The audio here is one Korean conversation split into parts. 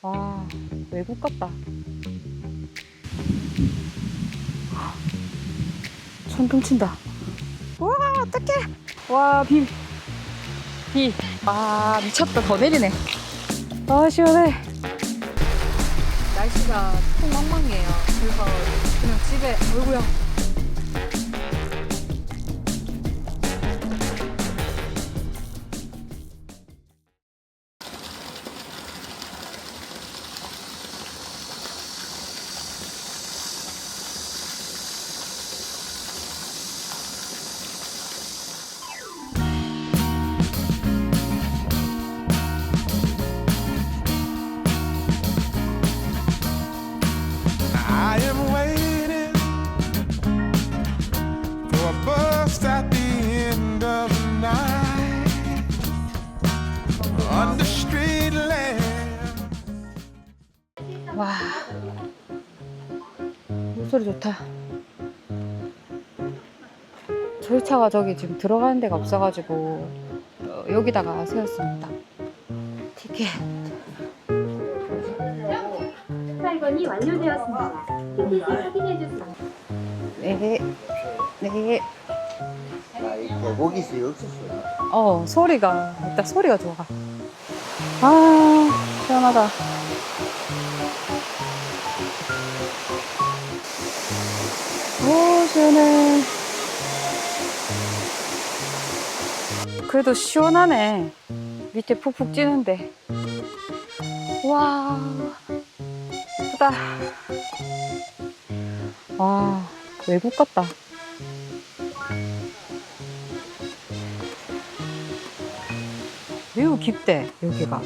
와, 외국 같다. 천둥 친다. 우와, 어떡해. 와, 비. 아, 미쳤다. 더 내리네. 아, 시원해. 날씨가 통 망망이에요. 그래서 그냥 집에, 어이구야. I am waiting for a bus at the end of the night on the street lamp. 와, 물소리 좋다. 저희 차가 저기 지금 들어가는 데가 없어가지고 여기다가 세웠습니다. 티켓. 탈건이 완료되었습니다. 티켓을 확인해 주세요. 네, 네. 아, 이 계곡이 있어요, 없었어요. 소리가 일단 소리가 좋아. 아, 시원하다. 오, 시원해. 그래도 시원하네. 밑에 푹푹 찌는데. 와, 예쁘다. 와, 외국 같다. 매우 깊대, 여기가.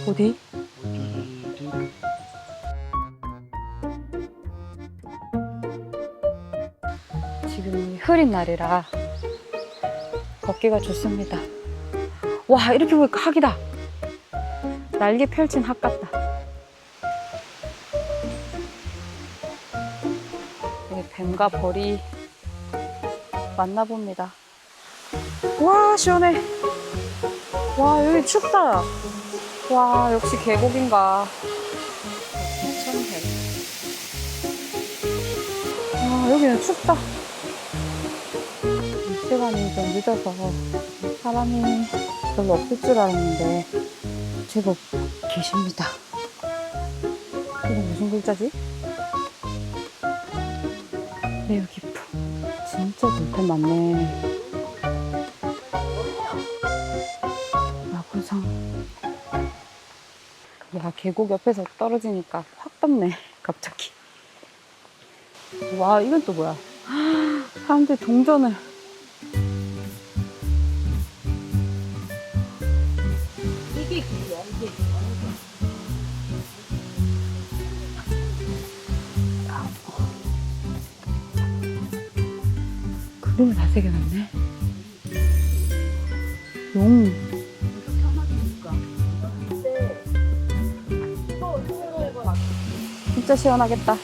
어디? 지금 흐린 날이라 걷기가 좋습니다. 와, 이렇게 보니까 학이다. 날개 펼친 학 같다. 여기 뱀과 벌이 맞나 봅니다. 와, 시원해. 와, 여기 춥다. 와, 역시 계곡인가. 미쳤네. 와, 여기는 춥다. 시간이 좀 늦어서 사람이 별로 없을 줄 알았는데 제법 계십니다. 이게 무슨 글자지? 매우 깊음. 진짜 돌판 많네. 마구상. 야, 계곡 옆에서 떨어지니까 확 덥네, 갑자기. 와, 이건 또 뭐야? 사람들 동전을. 이게 길이야, 이게. 그림을 다 새겨놨네. 용. 진짜 시원하겠다.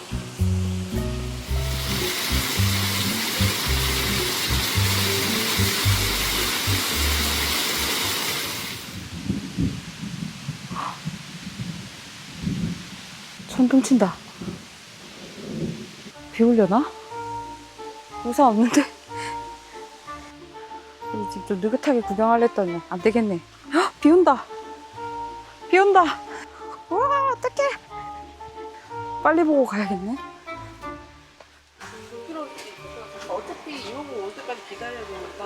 천둥 친다. 비 오려나? 우산 없는데? 여기 지금 좀 느긋하게 구경하려 했더니 안 되겠네. 헉, 비 온다. 비 온다. 우와, 어떡해. 빨리 보고 가야겠네. 어차피 이러고 올 때까지 기다려야 되니까.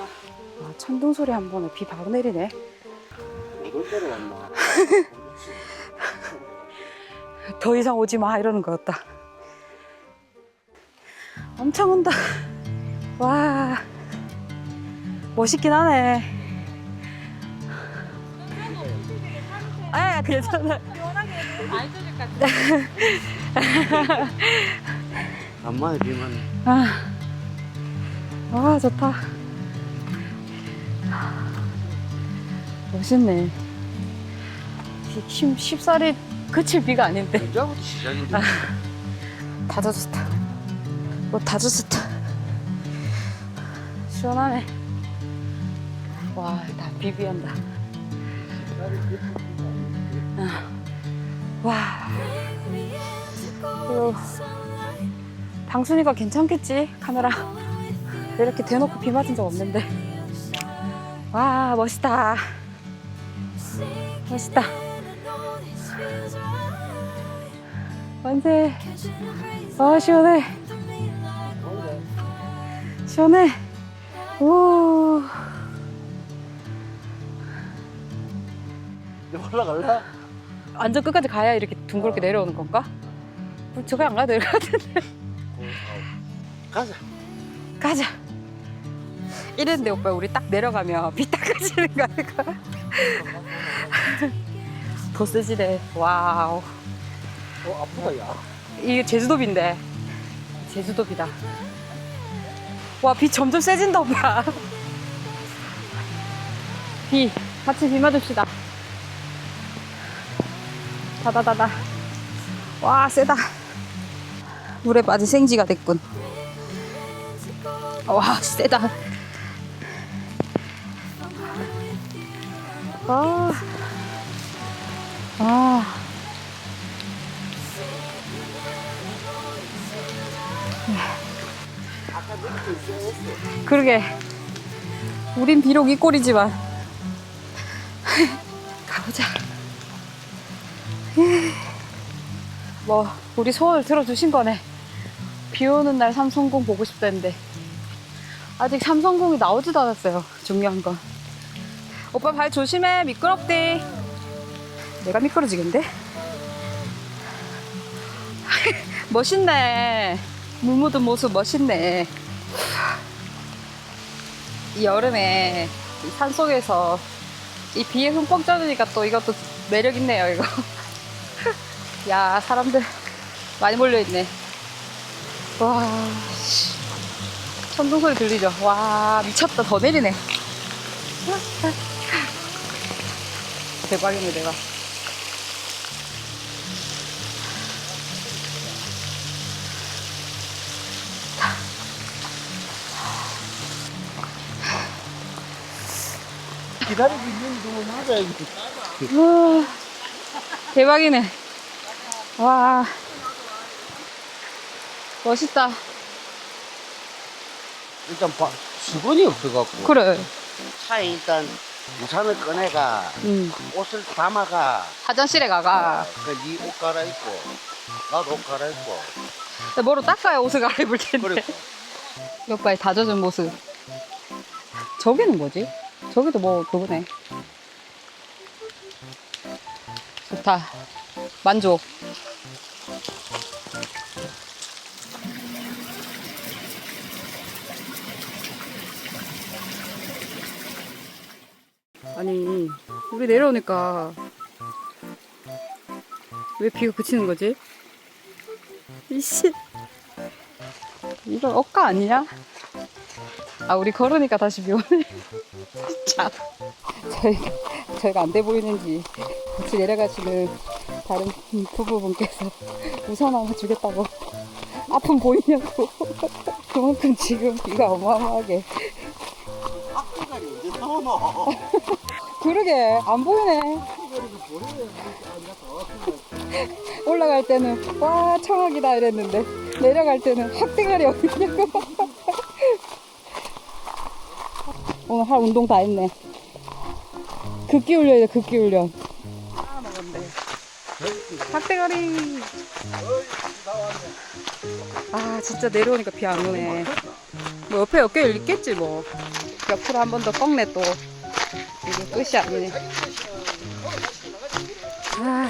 아, 천둥 소리 한 번에 비 바로 내리네. 어떨 때로 왔나? 더 이상 오지 마 이러는 것 같다. 엄청 온다. 와, 멋있긴 하네. 아, 괜찮아. 안 젖을 것 같아. 간만에 비만. 와, 좋다. 멋있네. 쉽사리 그칠 비가 아닌데. 여자부터 시작인데. 다 젖었다. 뭐 다 젖었다. 시원하네. 와, 다 비비온다. 와. 이거 방순이가 괜찮겠지? 카메라. 이렇게 대놓고 비 맞은 적 없는데. 와, 멋있다. 멋있다. 만세. 아, 시원해. 시원해. 오. 이제 올라갈래? 완전 끝까지 가야 이렇게 둥그렇게 내려오는 건가? 저거 안 가도 될 것 같은데. 가자. 가자. 이랬는데 오빠 우리 딱 내려가면 비 닦아지는 거 아닐까? 더 세지네. 와우. 아프다, 야. 이게 제주도비인데. 제주도비다. 와, 비 점점 세진다 오빠. 비 같이 비 맞읍시다. 다다다다. 와, 세다. 물에 빠진 생쥐가 됐군. 와, 세다. 아. 아. 그러게. 우린 비록 이 꼴이지만. 가보자. 뭐, 우리 소원을 들어주신 거네. 비 오는 날 삼성공 보고 싶다는데. 아직 삼성공이 나오지도 않았어요. 중요한 건. 오빠 발 조심해. 미끄럽대. 내가 미끄러지겠는데? 멋있네. 물 묻은 모습 멋있네. 이 여름에 이 산속에서 이 비에 흠뻑 젖으니까 또 이것도 매력 있네요, 이거. 야, 사람들 많이 몰려있네. 와, 천둥 소리 들리죠? 와, 미쳤다. 더 내리네. 대박이네, 대박. 기다리고 있는 동안 맞아야지. 우와, 대박이네. 와, 멋있다. 일단 수건이 없어갖고. 그래. 차에 일단 우산을 꺼내가, 옷을 담아가. 화장실에 가가. 네 옷 갈아입고, 나도 옷 갈아입고. 뭐로 닦아야 옷을 갈아입을 텐데. 그래. 오빠의 다 젖은 모습. 저기는 뭐지? 저기도 뭐 그거네. 좋다. 만족. 아니, 우리 내려오니까 왜 비가 그치는 거지? 이씨, 이거 억까 아니냐? 아, 우리 걸으니까 다시 비 오네. 자, 저희가 안 돼 보이는지 같이 내려가시는 다른 부부분께서 우산 하나 주겠다고. 아픔 보이냐고. 그만큼 지금 비가 어마어마하게. 앞뒤가리 언제 나오노? 그러게, 안 보이네. 올라갈 때는 와, 청학이다 이랬는데 내려갈 때는 학대가리 어디냐고. 오늘 할 운동 다 했네. 극기 훈련이다, 극기 훈련. 학대가리. 아, 진짜 내려오니까 비 안 오네. 뭐 옆에 어깨 있겠지 뭐. 옆으로 한 번 더 꺾네 또. 이게 끝이 아니네. 아,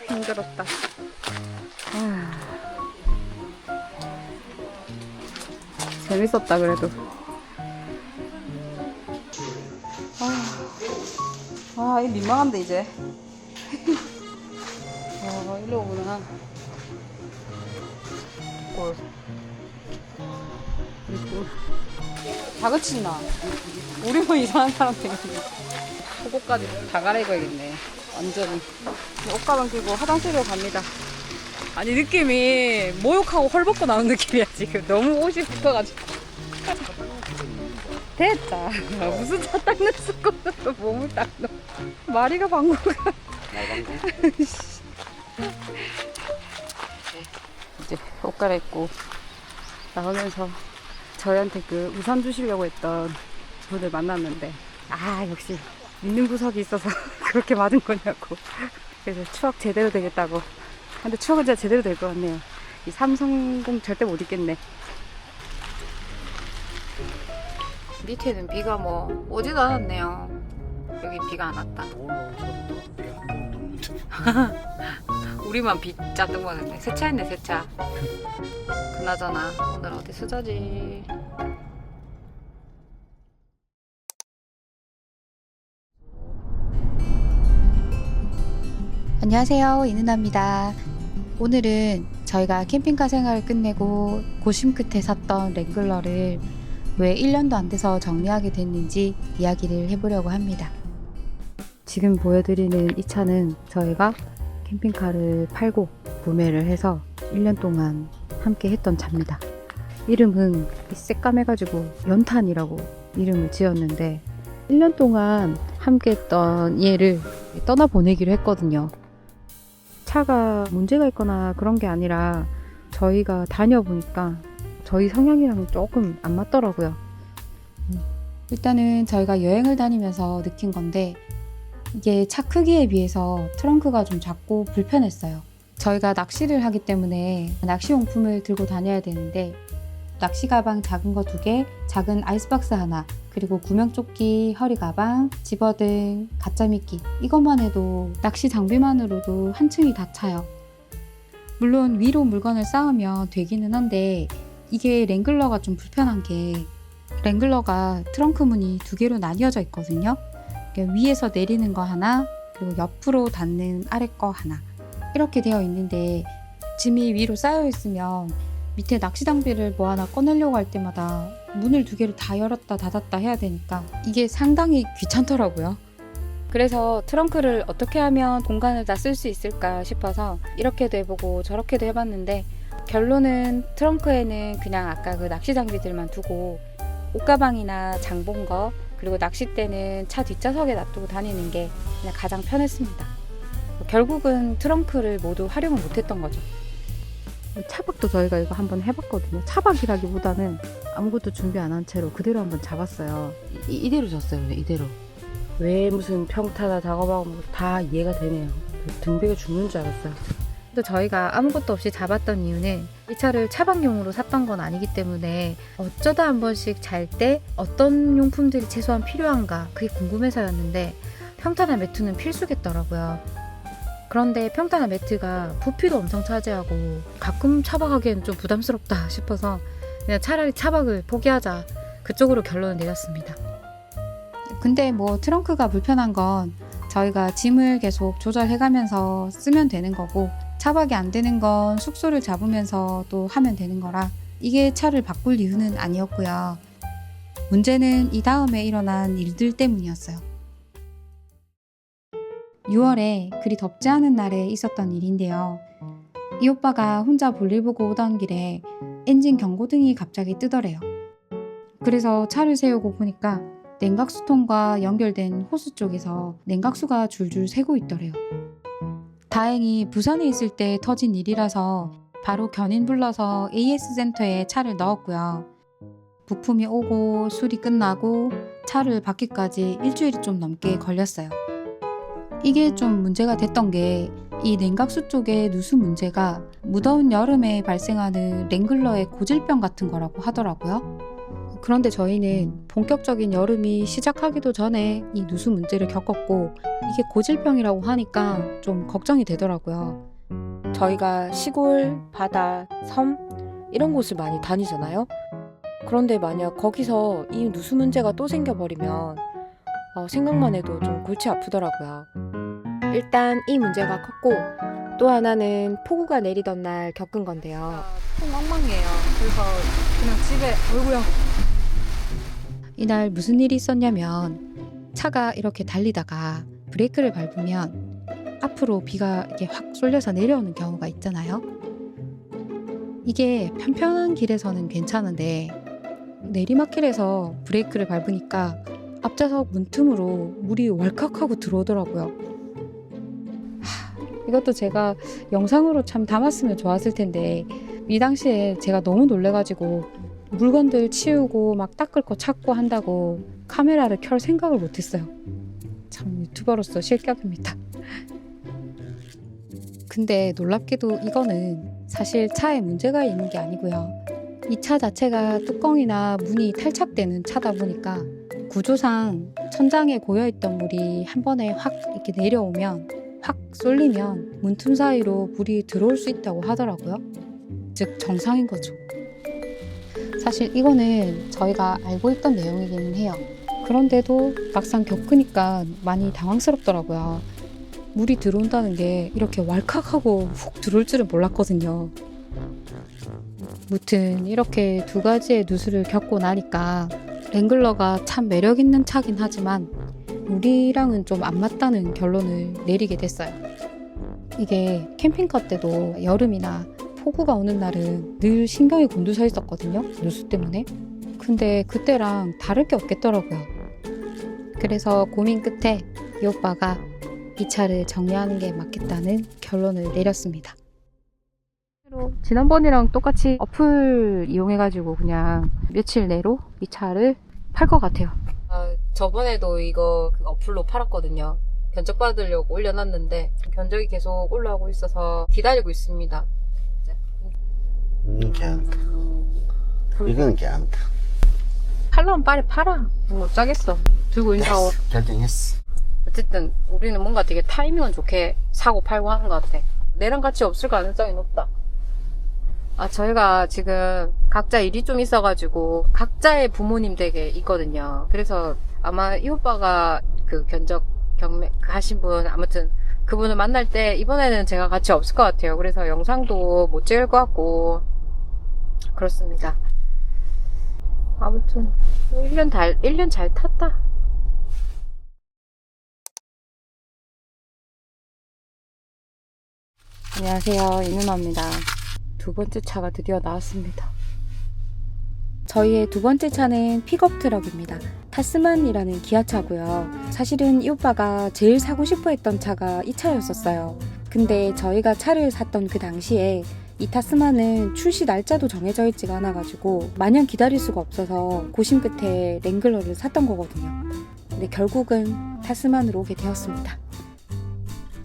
힘들었다. 아, 재밌었다 그래도. 아, 이 민망한데 이제. 일로 오구나. 꼴. 그리고 다그친나. 우리 뭐 이상한 사람 되겠네. 속옷까지 다 갈아입어야겠네. 완전히. 옷가방 끼고 화장실로 갑니다. 아니, 느낌이 모욕하고 헐벗고 나온 느낌이야 지금. 너무 옷이 붙어가지고. 됐다. 무슨 차 닦는 수건으로 몸을 닦노. 마리가 방구가. 이제 옷 갈아입고 나오면서 저희한테 그 우산 주시려고 했던 분을 만났는데, 아, 역시 믿는 구석이 있어서 그렇게 맞은 거냐고. 그래서 추억 제대로 되겠다고. 근데 추억은 진짜 제대로 될 것 같네요. 이 330 절대 못 잊겠네. 밑에는 비가 뭐 오지도 않았네요. 여기 비가 안 왔다. 우리만 비 짜증 받았네. 세차했네, 세차. 그나저나 오늘 어디 쓰자지. 안녕하세요, 이누나입니다. 오늘은 저희가 캠핑카 생활을 끝내고 고심 끝에 샀던 랭글러를 왜 1년도 안 돼서 정리하게 됐는지 이야기를 해보려고 합니다. 지금 보여드리는 이 차는 저희가 캠핑카를 팔고 구매를 해서 1년 동안 함께 했던 차입니다. 이름은 새까매가지고 연탄이라고 이름을 지었는데, 1년 동안 함께 했던 얘를 떠나보내기로 했거든요. 차가 문제가 있거나 그런 게 아니라 저희가 다녀보니까 저희 성향이랑 조금 안 맞더라고요. 일단은 저희가 여행을 다니면서 느낀 건데, 이게 차 크기에 비해서 트렁크가 좀 작고 불편했어요. 저희가 낚시를 하기 때문에 낚시용품을 들고 다녀야 되는데, 낚시 가방 작은 거 2개, 작은 아이스박스 하나, 그리고 구명조끼, 허리가방, 집어등, 가짜미끼, 이것만 해도 낚시 장비만으로도 한 층이 다 차요. 물론 위로 물건을 쌓으면 되기는 한데, 이게 랭글러가 좀 불편한 게, 랭글러가 트렁크 문이 2개로 나뉘어져 있거든요. 위에서 내리는 거 하나, 그리고 옆으로 닫는 아래 거 하나, 이렇게 되어 있는데, 짐이 위로 쌓여 있으면 밑에 낚시 장비를 뭐 하나 꺼내려고 할 때마다 문을 2개를 다 열었다 닫았다 해야 되니까 이게 상당히 귀찮더라고요. 그래서 트렁크를 어떻게 하면 공간을 다 쓸 수 있을까 싶어서 이렇게도 해보고 저렇게도 해봤는데, 결론은 트렁크에는 그냥 아까 그 낚시 장비들만 두고 옷가방이나 장본 거, 그리고 낚싯대는 차 뒷좌석에 놔두고 다니는 게 그냥 가장 편했습니다. 결국은 트렁크를 모두 활용을 못했던 거죠. 차박도 저희가 이거 한번 해봤거든요. 차박이라기보다는 아무것도 준비 안 한 채로 그대로 한번 잡았어요. 이대로 졌어요. 이대로. 왜 무슨 평타나 작업하고 뭐 다 이해가 되네요. 등비가 죽는 줄 알았어요. 또 저희가 아무것도 없이 잡았던 이유는 이 차를 차박용으로 샀던 건 아니기 때문에 어쩌다 한 번씩 잘 때 어떤 용품들이 최소한 필요한가, 그게 궁금해서였는데, 평타나 매트는 필수겠더라고요. 그런데 평타나 매트가 부피도 엄청 차지하고 가끔 차박하기엔 좀 부담스럽다 싶어서 그냥 차라리 차박을 포기하자, 그쪽으로 결론을 내렸습니다. 근데 뭐 트렁크가 불편한 건 저희가 짐을 계속 조절해가면서 쓰면 되는 거고, 차박이 안 되는 건 숙소를 잡으면서 또 하면 되는 거라 이게 차를 바꿀 이유는 아니었고요. 문제는 이 다음에 일어난 일들 때문이었어요. 6월에 그리 덥지 않은 날에 있었던 일인데요. 이 오빠가 혼자 볼일 보고 오던 길에 엔진 경고등이 갑자기 뜨더래요. 그래서 차를 세우고 보니까 냉각수통과 연결된 호수 쪽에서 냉각수가 줄줄 새고 있더래요. 다행히 부산에 있을 때 터진 일이라서 바로 견인 불러서 AS 센터에 차를 넣었고요. 부품이 오고 수리 끝나고 차를 받기까지 일주일이 좀 넘게 걸렸어요. 이게 좀 문제가 됐던 게, 이 냉각수 쪽의 누수 문제가 무더운 여름에 발생하는 랭글러의 고질병 같은 거라고 하더라고요. 그런데 저희는 본격적인 여름이 시작하기도 전에 이 누수 문제를 겪었고, 이게 고질병이라고 하니까 좀 걱정이 되더라고요. 저희가 시골, 바다, 섬 이런 곳을 많이 다니잖아요. 그런데 만약 거기서 이 누수 문제가 또 생겨버리면 생각만 해도 좀 골치 아프더라고요. 일단 이 문제가 컸고, 또 하나는 폭우가 내리던 날 겪은 건데요. 엉망이에요. 그래서 그냥 집에, 어이구야. 이날 무슨 일이 있었냐면, 차가 이렇게 달리다가 브레이크를 밟으면 앞으로 비가 이렇게 확 쏠려서 내려오는 경우가 있잖아요. 이게 편편한 길에서는 괜찮은데 내리막길에서 브레이크를 밟으니까 앞좌석 문틈으로 물이 왈칵하고 들어오더라고요. 이것도 제가 영상으로 참 담았으면 좋았을 텐데 이 당시에 제가 너무 놀래가지고 물건들 치우고 막 닦을 거 찾고 한다고 카메라를 켤 생각을 못했어요. 참 유튜버로서 실격입니다. 근데 놀랍게도 이거는 사실 차에 문제가 있는 게 아니고요. 이 차 자체가 뚜껑이나 문이 탈착되는 차다 보니까 구조상 천장에 고여있던 물이 한 번에 확 이렇게 내려오면 확 쏠리면 문틈 사이로 물이 들어올 수 있다고 하더라고요. 즉 정상인 거죠. 사실 이거는 저희가 알고 있던 내용이기는 해요. 그런데도 막상 겪으니까 많이 당황스럽더라고요. 물이 들어온다는 게 이렇게 왈칵하고 훅 들어올 줄은 몰랐거든요. 무튼 이렇게 두 가지의 누수를 겪고 나니까 랭글러가 참 매력 있는 차긴 하지만 우리랑은 좀 안 맞다는 결론을 내리게 됐어요. 이게 캠핑카 때도 여름이나 폭우가 오는 날은 늘 신경이 곤두서 있었거든요. 누수 때문에. 근데 그때랑 다를 게 없겠더라고요. 그래서 고민 끝에 이 오빠가 이 차를 정리하는 게 맞겠다는 결론을 내렸습니다. 지난번이랑 똑같이 어플 이용해가지고 그냥 며칠 내로 이 차를 팔 것 같아요. 저번에도 이거 그 어플로 팔았거든요. 견적 받으려고 올려놨는데 견적이 계속 올라오고 있어서 기다리고 있습니다. 괜찮다. 이거는 괜찮다. 팔려면 빨리 팔아. 못 짜겠어. 들고 있다고. 결정했어. 어쨌든 우리는 뭔가 되게 타이밍은 좋게 사고 팔고 하는 것 같아. 내랑 같이 없을 가능성이 높다. 저희가 지금 각자 일이 좀 있어가지고 각자의 부모님 댁에 있거든요. 그래서 아마 이 오빠가 그 견적 경매 하신 분, 아무튼 그분을 만날 때 이번에는 제가 같이 없을 것 같아요. 그래서 영상도 못 찍을 것 같고 그렇습니다. 아무튼 1년 잘 탔다. 안녕하세요, 이누나입니다. 두 번째 차가 드디어 나왔습니다. 저희의 두 번째 차는 픽업 트럭입니다. 타스만이라는 기아차고요. 사실은 이 오빠가 제일 사고 싶어 했던 차가 이 차였었어요. 근데 저희가 차를 샀던 그 당시에 이 타스만은 출시 날짜도 정해져 있지가 않아가지고 마냥 기다릴 수가 없어서 고심 끝에 랭글러를 샀던 거거든요. 근데 결국은 타스만으로 오게 되었습니다.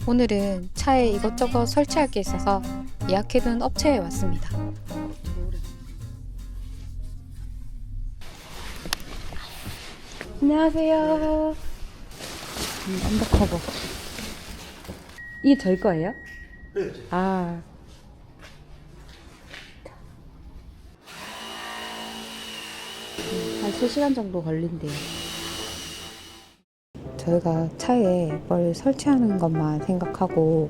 오늘은 차에 이것저것 설치할 게 있어서 예약해둔 업체에 왔습니다. 안녕하세요. 언더커버. 이게 저희 거예요? 네. 아. 한 3시간 정도 걸린대요. 저희가 차에 뭘 설치하는 것만 생각하고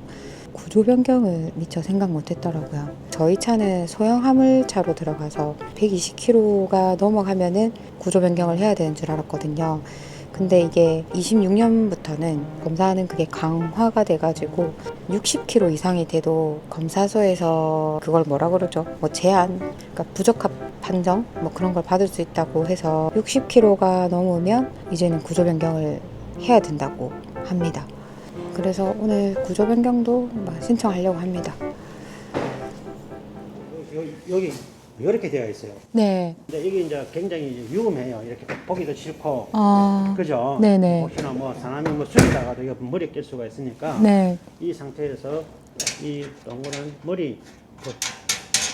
구조 변경을 미처 생각 못 했더라고요. 저희 차는 소형 화물차로 들어가서 120km가 넘어가면은 구조 변경을 해야 되는 줄 알았거든요. 근데 이게 26년부터는 검사하는 그게 강화가 돼가지고 60km 이상이 돼도 검사소에서 그걸 뭐라 그러죠? 뭐 제한, 그러니까 부적합 판정? 뭐 그런 걸 받을 수 있다고 해서 60km가 넘으면 이제는 구조 변경을 해야 된다고 합니다. 그래서 오늘 구조 변경도 신청하려고 합니다. 여기 이렇게 되어 있어요. 네. 근데 이게 이제 굉장히 위험해요. 이렇게 보기도 싫고, 그죠? 네네. 혹시나 뭐 사람이 뭐 숨다가도 이거 머리에 낄 수가 있으니까 네. 이 상태에서 이 동그란 머리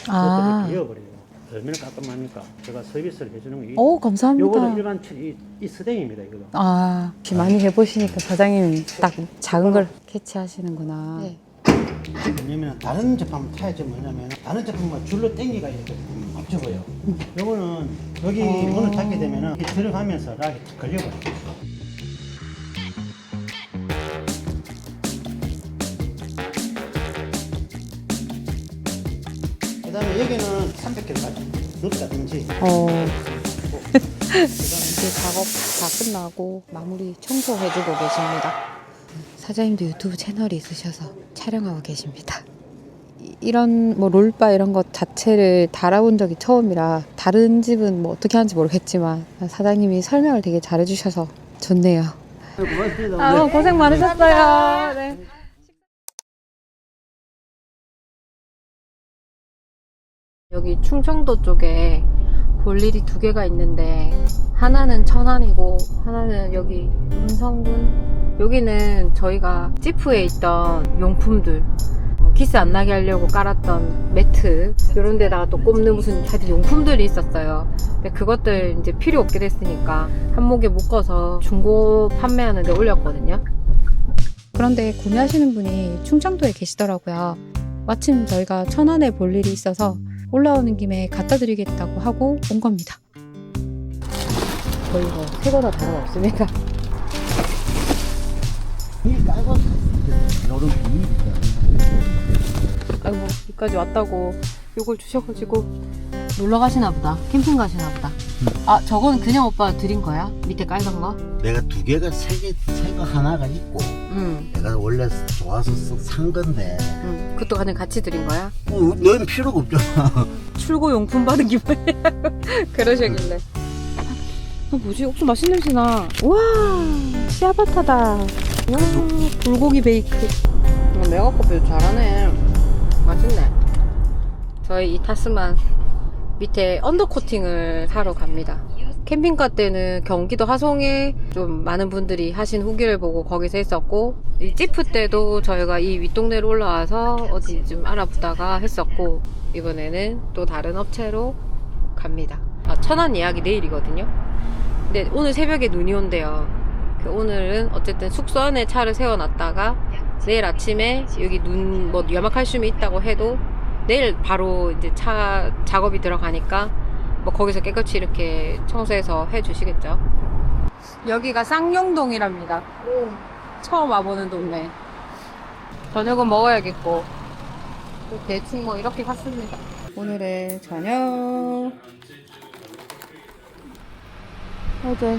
아. 그것들을 이어버려요. 얼마나 깔끔합니까? 제가 서비스를 해주는 거. 오, 감사합니다. 요거는 일반 이 스댕입니다. 이거. 아, 많이 해보시니까 사장님이 딱 작은 걸 캐치하시는구나. 네. 왜냐면 다른 제품 타야지 뭐냐면 다른 제품은 줄로 당기가 이렇게 앞쪽어요. 요거는 여기 문을 닫게 되면은 이게 들어가면서 락이 걸려버려요. 그다음에 여기는 300kg까지 넣었다든지. 이제 작업 다 끝나고 마무리 청소해주고 계십니다. 사장님도 유튜브 채널이 있으셔서 촬영하고 계십니다. 이런 뭐 롤바 이런 것 자체를 달아본 적이 처음이라 다른 집은 뭐 어떻게 하는지 모르겠지만 사장님이 설명을 되게 잘해주셔서 좋네요. 고맙습니다. 아, 고생 많으셨어요. 네. 여기 충청도 쪽에 볼 일이 두 개가 있는데 하나는 천안이고 하나는 여기 음성군. 여기는 저희가 지프에 있던 용품들 기스 안 나게 하려고 깔았던 매트 이런 데다가 또 꼽는 무슨 하여튼 용품들이 있었어요. 근데 그것들 이제 필요 없게 됐으니까 한목에 묶어서 중고 판매하는 데 올렸거든요. 그런데 구매하시는 분이 충청도에 계시더라고요. 마침 저희가 천안에 볼 일이 있어서 올라오는 김에 갖다 드리겠다고 하고 온 겁니다. 거의 뭐 새거나 다름없습니다. 이 깔고 여름 아이고 여기까지 왔다고 요걸 주셔가지고 놀러 가시나 보다. 캠핑 가시나 보다. 아 저건 그냥 오빠 드린 거야? 밑에 깔던 거? 내가 두 개가 새거 하나가 있고 응. 내가 원래 좋아서 산 건데 응. 그것도 그냥 같이 드린 거야? 너는 필요가 없잖아. 출고 용품 받은 기분이야. 그러시길래. 뭐지? 옥수 맛있는 냄새 나. 우와 시아바타다. 와 불고기 베이크. 내가 커피 잘하네. 맛있네. 저희 이 타스만 밑에 언더코팅을 하러 갑니다. 캠핑카 때는 경기도 하송에 좀 많은 분들이 하신 후기를 보고 거기서 했었고, 이 지프 때도 저희가 이 윗동네로 올라와서 어디 좀 알아보다가 했었고, 이번에는 또 다른 업체로 갑니다. 천안 예약이 내일이거든요. 근데 오늘 새벽에 눈이 온대요. 오늘은 어쨌든 숙소 안에 차를 세워놨다가 내일 아침에 여기 눈 뭐 염화칼슘이 있다고 해도 내일 바로 이제 차 작업이 들어가니까 뭐 거기서 깨끗이 이렇게 청소해서 해주시겠죠. 여기가 쌍용동이랍니다. 처음 와보는 동네. 저녁은 먹어야겠고. 또 대충 뭐 이렇게 갔습니다. 오늘의 저녁. 어제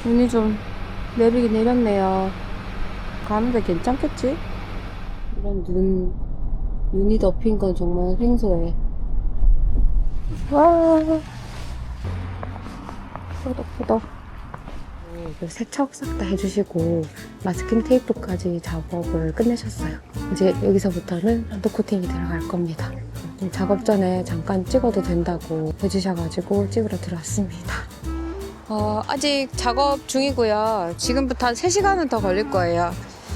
눈이 좀 내리긴 내렸네요. 가는데 괜찮겠지? 이런 눈이 덮인 건 정말 생소해. 와, 포덕포덕. 세척 싹 다 해주시고 마스킹 테이프까지 작업을 끝내셨어요. 이제 여기서부터는 언더코팅이 들어갈 겁니다. 작업 전에 잠깐 찍어도 된다고 해주셔가지고 찍으러 들어왔습니다. 아직 작업 중이고요. 지금부터 한 3시간은 더 걸릴 거예요.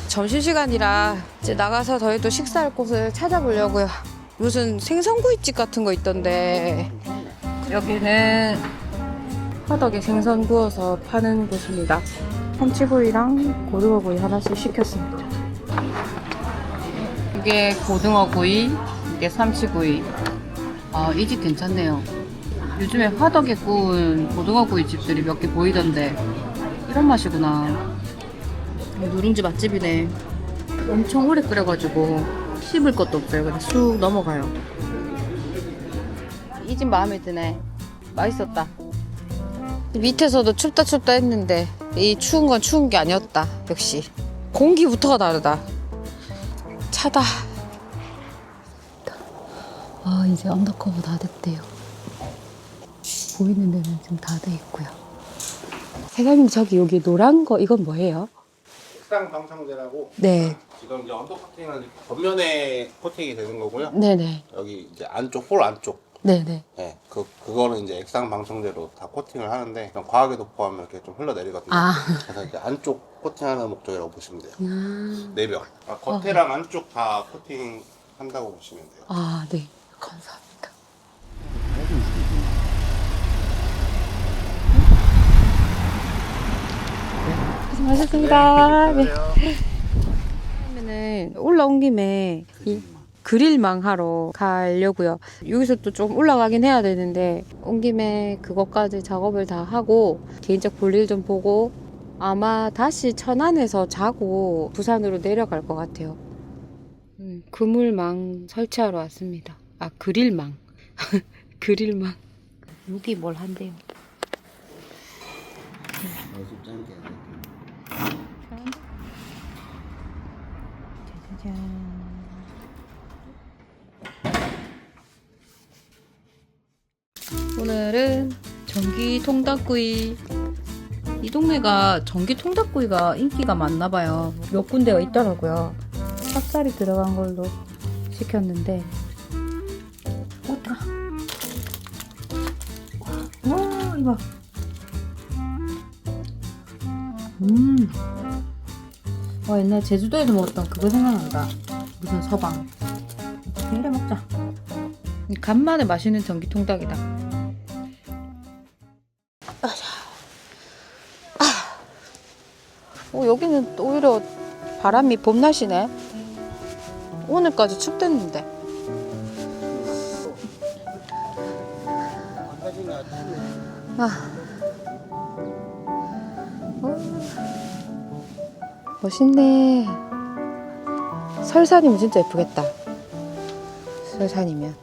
점심시간이라 이제 나가서 저희도 식사할 곳을 찾아보려고요. 무슨 생선구이집 같은 거 있던데 여기는 화덕에 생선 구워서 파는 곳입니다. 참치구이랑 고등어구이 하나씩 시켰습니다. 이게 고등어구이, 이게 삼치구이. 아, 이 집 괜찮네요. 요즘에 화덕에 구운 고등어구이 집들이 몇 개 보이던데 이런 맛이구나. 누룽지 맛집이네. 엄청 오래 끓여가지고 씹을 것도 없어요. 그냥 쑥 넘어가요. 이 집 마음에 드네. 맛있었다. 밑에서도 춥다 했는데 이 추운 건 추운 게 아니었다. 역시 공기부터가 다르다. 차다. 이제 언더커버 다 됐대요. 보이는 데는 지금 다 돼 있고요. 사장님 여기 노란 거 이건 뭐예요? 색상 방청제라고 네. 지금 이제 언더 코팅은 겉면에 코팅이 되는 거고요. 네네. 여기 이제 안쪽 홀 안쪽. 네네. 네, 그거는 이제 액상 방청제로 다 코팅을 하는데 그냥 과하게 도포하면 이렇게 좀 흘러내리거든요. 그래서 이제 안쪽 코팅하는 목적이라고 보시면 돼요. 내벽. 겉에랑 안쪽 다 코팅 한다고 보시면 돼요. 네. 감사합니다. 고생하셨습니다. 네. 그러면은 올라온 김에 이 그릴망 하러 가려고요. 여기서 또 좀 올라가긴 해야 되는데 온 김에 그것까지 작업을 다 하고 개인적 볼일 좀 보고 아마 다시 천안에서 자고 부산으로 내려갈 것 같아요. 그물망 설치하러 왔습니다. 그릴망. 그릴망. 여기 뭘 한대요. 짜자잔. 오늘은 전기 통닭구이. 이 동네가 전기 통닭구이가 인기가 많나 봐요. 몇 군데가 있더라고요. 찹쌀이 들어간 걸로 시켰는데 어떡하. 와 이거 와 옛날 제주도에서 먹었던 그거 생각난다. 무슨 서방. 이래 먹자. 간만에 맛있는 전기 통닭이다. 여기는 오히려 바람이 봄날씨네. 오늘까지 춥댔는데. 멋있네. 설산이면 진짜 예쁘겠다. 설산이면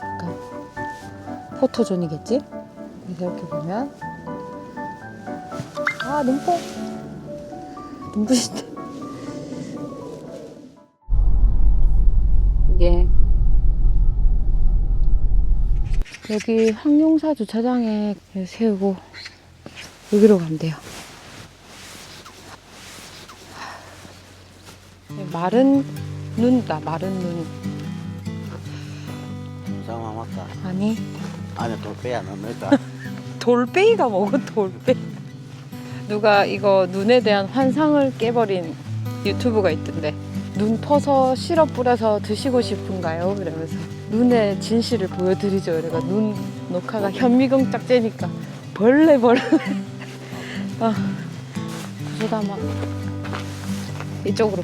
약간 포토존이겠지? 그래서 이렇게 보면 눈부신데. 이게 여기 황룡사 주차장에 세우고 여기로 가면 돼요. 마른 눈이다. 마른 눈. 장마 맞다. 아니 안에 돌빼 안 넣는다. 돌빼기가 뭐고 돌빼. 누가 이거 눈에 대한 환상을 깨버린 유튜브가 있던데, 눈 퍼서 시럽 뿌려서 드시고 싶은가요? 이러면서 눈의 진실을 보여드리죠. 그래가 눈 녹화가 현미경 짝재니까 벌레 구조담아 이쪽으로.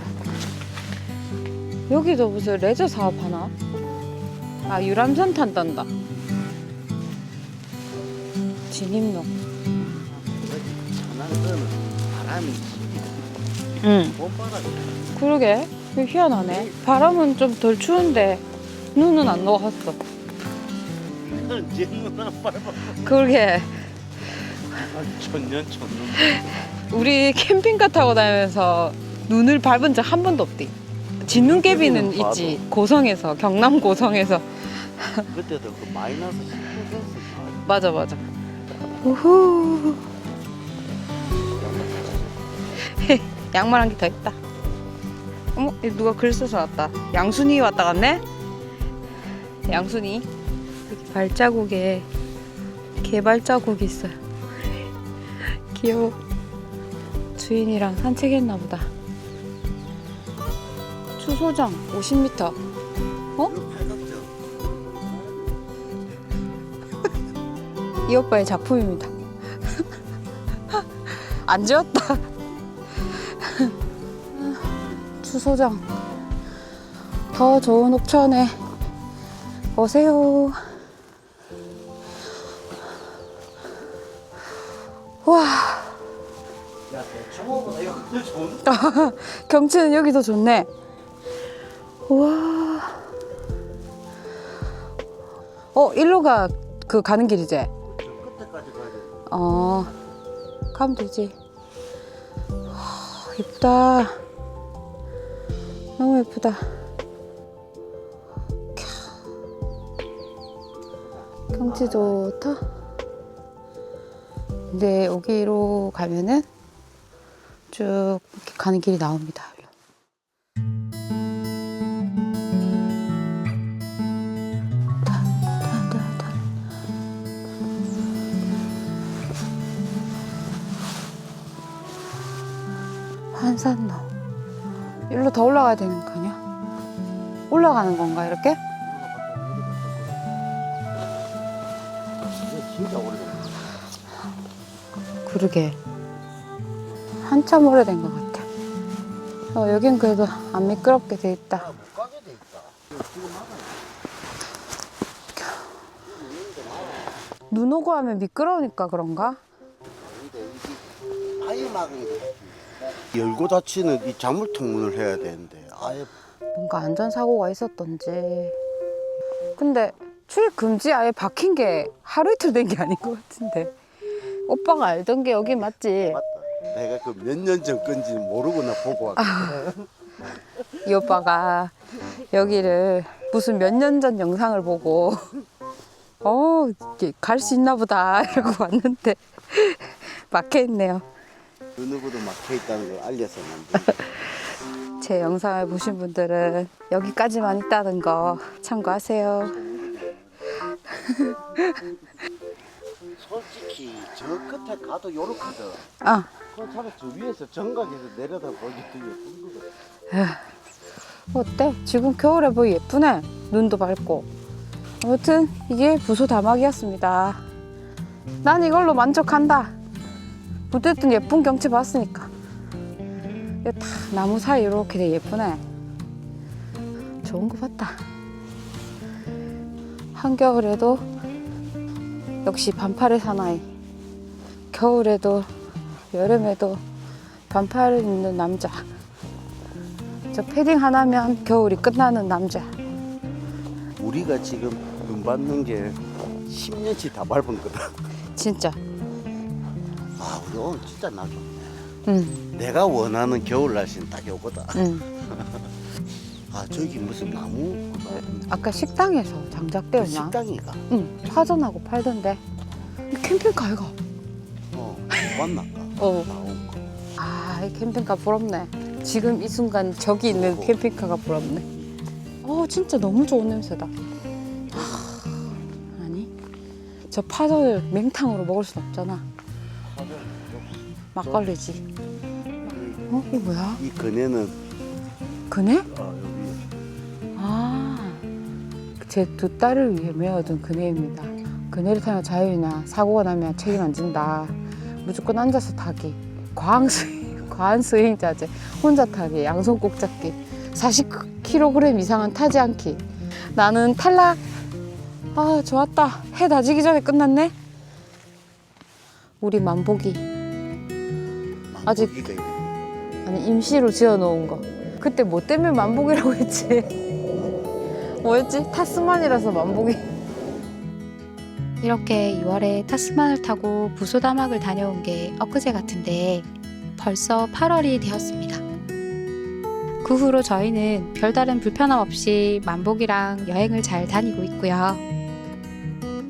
여기도 무슨 레저 사업 하나? 유람선 탄단다. 진입로. 바람이 응. 봄바람이 그러게. 이거 희한하네. 바람은 좀 덜 추운데 눈은 안 녹았어. 눈은 빨리 그러게. 천년 우리 캠핑카 타고 다니면서 눈을 밟은 적 한 번도 없디. 진눈깨비는 있지. 고성에서, 경남 고성에서. 그때도 그 마이너스 10도 됐어. 맞아. 우후. 양말 한 개 더 있다. 어머, 이거 누가 글 써서 왔다. 양순이 왔다 갔네? 양순이. 여기 발자국에 개 발자국이 있어요. 귀여워. 주인이랑 산책했나 보다. 추소장 50m. 이 오빠의 작품입니다. 안 지웠다. 추소장. 더 좋은 옥천에 오세요. 와. 야, 대청호보다 이거 더 좋은데? 경치는 여기 더 좋네. 우와. 일로가 그 가는 길이지? 끝에까지 가야 돼. 가면 되지. 예쁘다. 너무 예쁘다. 경치 좋다. 근데 여기로 가면은 쭉 이렇게 가는 길이 나옵니다. 한산로. 일로 더 올라가야 되는 거 아니야? 올라가는 건가 이렇게? 이게 진짜 오래됐네. 그러게. 한참 오래된 것 같아. 여긴 그래도 안 미끄럽게 돼 있다. 못 가게 돼 있다. 눈 오고 하면 미끄러우니까 그런가? 아예 막은 게 열고 닫히는 이 작물통 문을 해야 되는데 아예 뭔가 안전사고가 있었던지. 근데 출입 금지 아예 박힌 게 하루 이틀 된 게 아닌 것 같은데. 오빠가 알던 게 여기 맞지? 맞다. 내가 그 몇 년 전 건지는 모르고나 보고 왔거든. 이 오빠가 여기를 무슨 몇 년 전 영상을 보고 갈 수 있나 보다 이러고 왔는데 막혀 있네요. 그 누구도 막혀 있다는 걸 알려서는 안 돼. 제 영상을 보신 분들은 여기까지만 있다는 거 참고하세요. 솔직히 저 끝에 가도 요렇거든. 아, 그럼 차라리 저 위에서 정각에서 내려다 보기 더 예쁜 거거든. 어때? 지금 겨울에 뭐 예쁘네. 눈도 밝고. 아무튼 이게 부소 다막이었습니다. 난 이걸로 만족한다. 어쨌든 예쁜 경치 봤으니까. 이거 다 나무 사이 이렇게 되게 예쁘네. 좋은 거 봤다. 한겨울에도 역시 반팔의 사나이. 겨울에도 여름에도 반팔을 입는 남자. 저 패딩 하나면 겨울이 끝나는 남자. 우리가 지금 눈 받는 게 10년치 다 밟은 거다. 진짜. 아, 우리 오늘 진짜 날 좋네. 응, 내가 원하는 겨울 날씨는 딱 요거다. 응. 아, 저기 무슨 나무? 아까 식당에서 장작대였나? 식당이가. 응, 파전하고 팔던데. 캠핑카 이거. 맞나? 어. 나온 거. 아, 이 캠핑카 부럽네. 지금 이 순간 저기 있는 캠핑카가 부럽네. 진짜 너무 좋은 냄새다. 아니, 저 파전을 맹탕으로 먹을 순 없잖아. 막걸리지. 이게 뭐야? 이 그네는 그네? 여기 아, 제 두 딸을 위해 메어둔 그네입니다. 그네를 타면 자유이나 사고가 나면 책임 안 진다. 무조건 앉아서 타기. 과한 스윙 자제. 혼자 타기. 양손 꼭 잡기. 40kg 이상은 타지 않기. 나는 탈락. 아, 좋았다. 해 다지기 전에 끝났네. 우리 만보기. 아직 만보기가 있네. 아니, 임시로 지어놓은 거. 그때 뭐 때문에 만보기라고 했지? 뭐였지? 타스만이라서 만보기. 이렇게 6월에 타스만을 타고 부소다막을 다녀온 게 엊그제 같은데 벌써 8월이 되었습니다. 그 후로 저희는 별다른 불편함 없이 만보기랑 여행을 잘 다니고 있고요.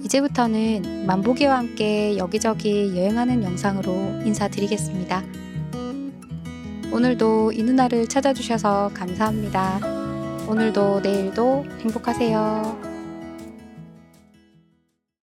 이제부터는 만보기와 함께 여기저기 여행하는 영상으로 인사드리겠습니다. 오늘도 이 누나를 찾아주셔서 감사합니다. 오늘도 내일도 행복하세요.